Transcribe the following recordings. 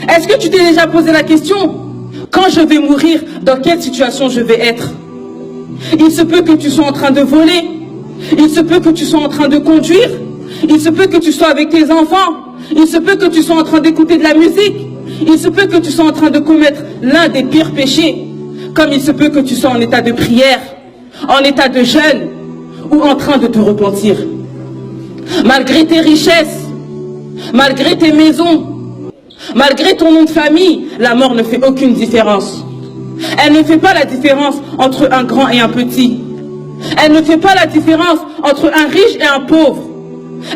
Est-ce que tu t'es déjà posé la question, quand je vais mourir, dans quelle situation je vais être? Il se peut que tu sois en train de voler, il se peut que tu sois en train de conduire, il se peut que tu sois avec tes enfants, il se peut que tu sois en train d'écouter de la musique, il se peut que tu sois en train de commettre l'un des pires péchés, comme il se peut que tu sois en état de prière, en état de jeûne, ou en train de te repentir. Malgré tes richesses, malgré tes maisons, malgré ton nom de famille, la mort ne fait aucune différence. Elle ne fait pas la différence entre un grand et un petit. Elle ne fait pas la différence entre un riche et un pauvre.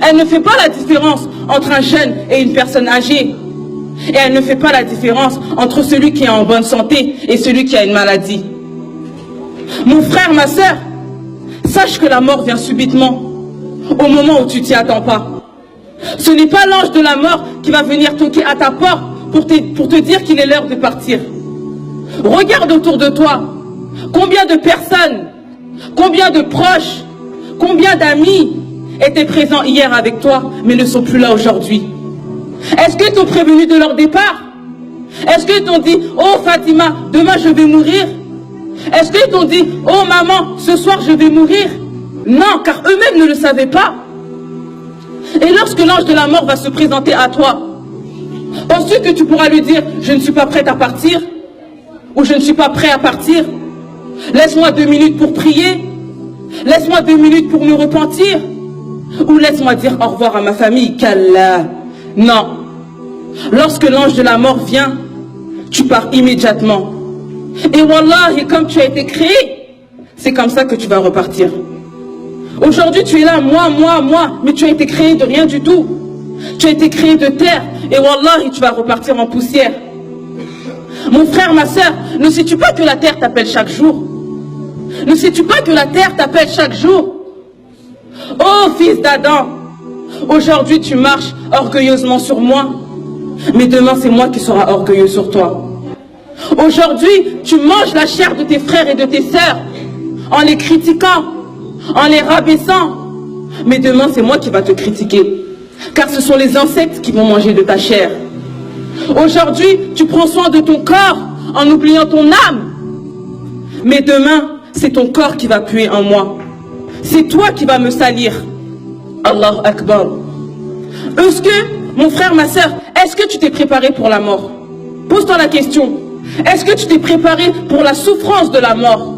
Elle ne fait pas la différence entre un jeune et une personne âgée. Et elle ne fait pas la différence entre celui qui est en bonne santé et celui qui a une maladie. Mon frère, ma soeur, sache que la mort vient subitement, au moment où tu t'y attends pas. Ce n'est pas l'ange de la mort qui va venir toquer à ta porte pour te dire qu'il est l'heure de partir. Regarde autour de toi. Combien de personnes, combien de proches, combien d'amis étaient présents hier avec toi, mais ne sont plus là aujourd'hui? Est-ce qu'ils t'ont prévenu de leur départ? Est-ce qu'ils t'ont dit, oh Fatima, demain je vais mourir? Est-ce qu'ils t'ont dit, oh maman, ce soir je vais mourir? Non, car eux-mêmes ne le savaient pas. Et lorsque l'ange de la mort va se présenter à toi, penses-tu que tu pourras lui dire, je ne suis pas prête à partir? Ou je ne suis pas prêt à partir? Laisse-moi 2 minutes pour prier. Laisse-moi 2 minutes pour me repentir. Ou laisse-moi dire au revoir à ma famille. Qu'Allah. Non. Lorsque l'ange de la mort vient, tu pars immédiatement. Et wallahi, comme tu as été créé, c'est comme ça que tu vas repartir. Aujourd'hui, tu es là, moi, mais tu as été créé de rien du tout. Tu as été créé de terre. Et wallahi, tu vas repartir en poussière. Mon frère, ma soeur, ne sais-tu pas que la terre t'appelle chaque jour? Ne sais-tu pas que la terre t'appelle chaque jour? Oh fils d'Adam, aujourd'hui tu marches orgueilleusement sur moi, mais demain c'est moi qui serai orgueilleux sur toi. Aujourd'hui tu manges la chair de tes frères et de tes sœurs en les critiquant, en les rabaissant, mais demain c'est moi qui va te critiquer, car ce sont les insectes qui vont manger de ta chair. Aujourd'hui, tu prends soin de ton corps en oubliant ton âme. Mais demain, c'est ton corps qui va puer en moi. C'est toi qui vas me salir. Allahu Akbar. Est-ce que, mon frère, ma soeur, est-ce que tu t'es préparé pour la mort? Pose-toi la question. Est-ce que tu t'es préparé pour la souffrance de la mort?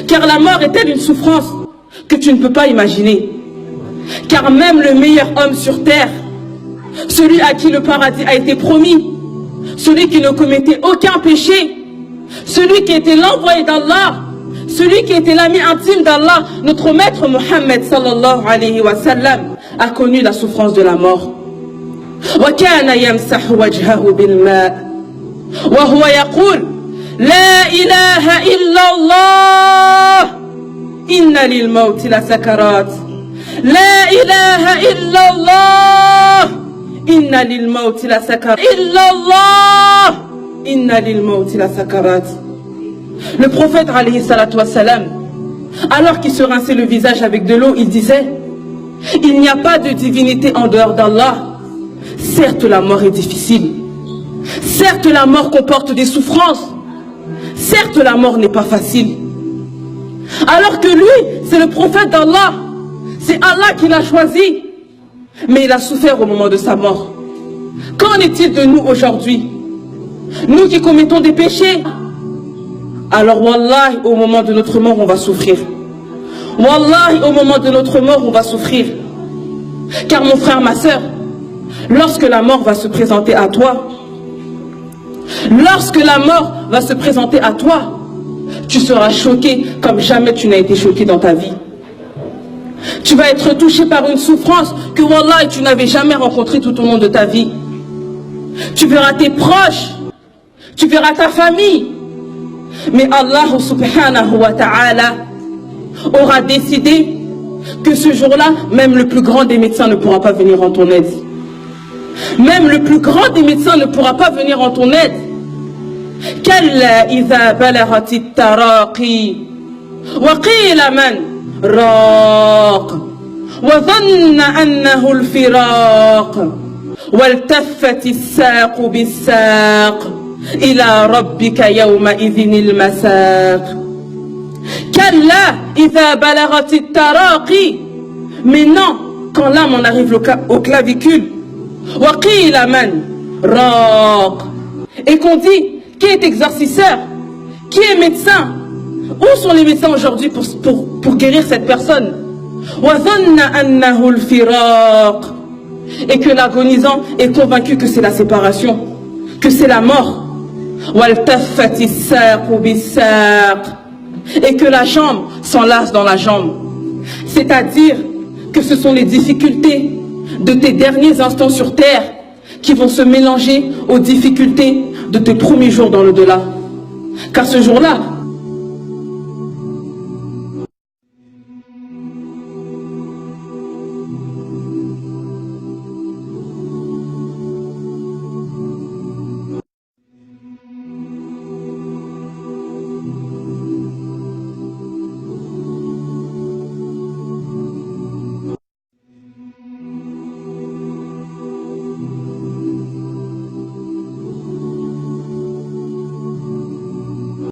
Car la mort est-elle une souffrance que tu ne peux pas imaginer? Car même le meilleur homme sur terre, celui à qui le paradis a été promis, celui qui ne commettait aucun péché, celui qui était l'envoyé d'Allah, celui qui était l'ami intime d'Allah, notre maître Mohammed sallallahu alayhi wa sallam, a connu la souffrance de la mort. وكان يمسح وجهه بالماء وهو يقول لا إله إلا الله إن للموت لسكرات لا إله إلا الله إن للموت لسكرات إلا الله إن للموت لسكرات. Le prophète alayhi salatu wassalam, alors qu'il se rinçait le visage avec de l'eau, il disait, il n'y a pas de divinité en dehors d'Allah. Certes la mort est difficile, certes la mort comporte des souffrances, certes la mort n'est pas facile, alors que lui c'est le prophète d'Allah, c'est Allah qui l'a choisi, mais il a souffert au moment de sa mort. Qu'en est-il de nous aujourd'hui, nous qui commettons des péchés? Alors wallahi, au moment de notre mort on va souffrir. Wallahi, au moment de notre mort on va souffrir. Car mon frère, ma soeur, lorsque la mort va se présenter à toi, lorsque la mort va se présenter à toi, tu seras choqué comme jamais tu n'as été choqué dans ta vie. Tu vas être touché par une souffrance que wallahi tu n'avais jamais rencontrée tout au long de ta vie. Tu verras tes proches, tu verras ta famille, mais Allah subhanahu wa ta'ala aura décidé que ce jour-là, même le plus grand des médecins ne pourra pas venir en ton aide. Même le plus grand des médecins ne pourra pas venir en ton aide. Kalla idha balaghat at-taraqi wa qila man raq wa dhanna annahu al-firaq وَالْتَفَّتِ السَّاقُ بِالسَّاقِ إِلَى رَبِّكَ يَوْمَئِذٍ الْمَسَاقِ كَلَّا إِذَا بَلَغَتِ التَّرَاقِي. Mais non, quand l'âme en arrive au clavicule, وَقِيلَ مَنْ رَاقٍ. Et qu'on dit, qui est exorcisseur? Qui est médecin? Où sont les médecins aujourd'hui pour guérir cette personne? وَظَنَّ أَنَّهُ الْفِرَاقِ. Et que l'agonisant est convaincu que c'est la séparation, que c'est la mort. وَالْتَفَّتِ السَّاقُ بِالسَّاقِ. Et que la jambe s'enlace dans la jambe. C'est-à-dire que ce sont les difficultés de tes derniers instants sur terre qui vont se mélanger aux difficultés de tes premiers jours dans l'au-delà. Car ce jour-là,